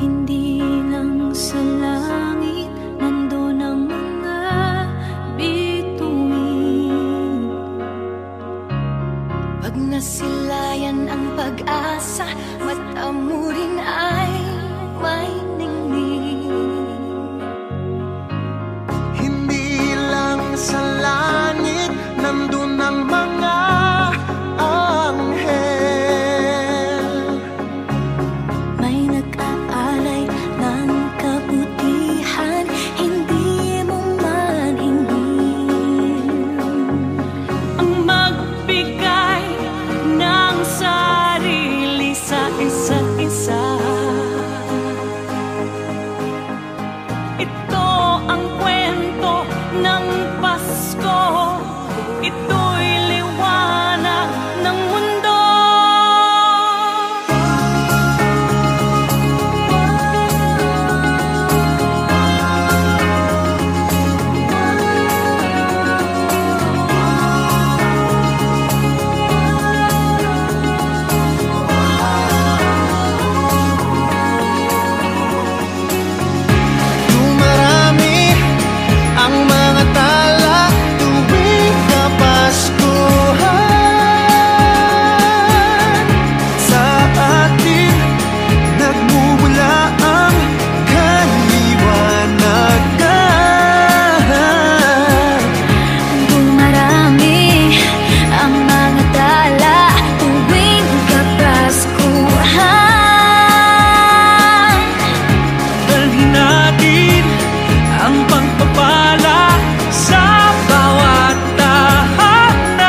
Hindi lang sa langit nandun ang mga bituin. Pag nasilayan ang pag-asa, mata mo rin ay may ningning. Hindi lang sa langit nandun ang mga anghel. May nag-aalay ng kabutihan, hindi mo man hingin. Ang magbigay ng sarili sa isa't isa. Ito ang kwento ng Pasko. Ito'y liwanag ng mundo. Dumarami ang mga tala tuwing Kapaskuhan. Sa atin nagmumula ang kaliwanagan. Dumarami ang mga tala tuwing Kapaskuhan. Dalhin natin ang pagpapala sa bawat tahanan.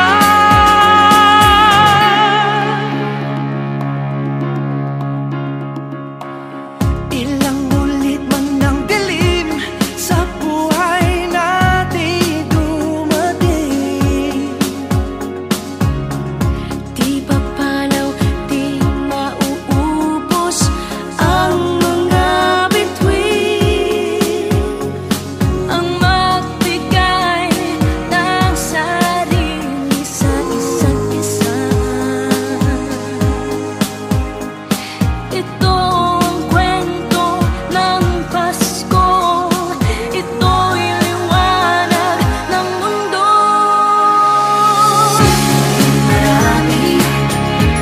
Ilang ulit man ng dilim sa buhay natin dumating. Di papalaw, di mauubos ang mga bituin. Ang magbigay ng sarili sa isa't isa. Ito ang kwento ng Pasko. Ito'y liwanag ng mundo. Marami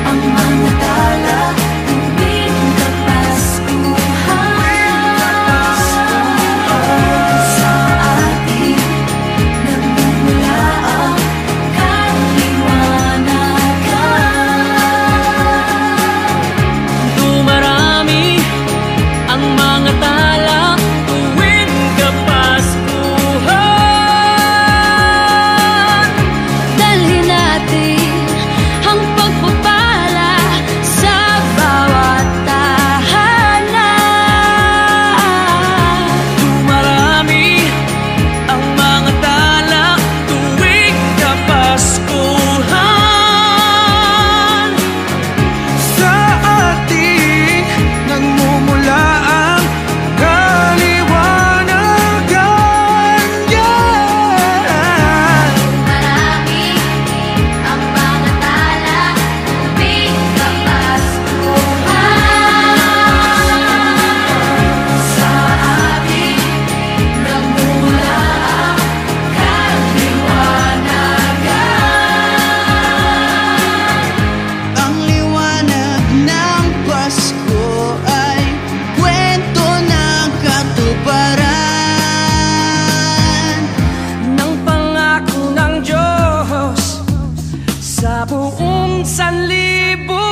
ang mga tala tuwing Kapaskuhan. Sa atin nagmumula ang kaliwanagan. Dumarami ang mga tala tuwing Kapaskuhan. Dalhin natin ang pagpapala sa bawat tahanan. Dumarami ang mga tala tuwing Kapaskuhan. Sa ating nagmumula ang kaliwanagan. Yeah. Marami ang mga tala tuwing Kapaskuhan. Sa atin nagmumula ang kaliwanagan. Ang liwanag ng Pasko ay kwento ng katuparan Ng pangako ng Diyos sa buong sanlibutan.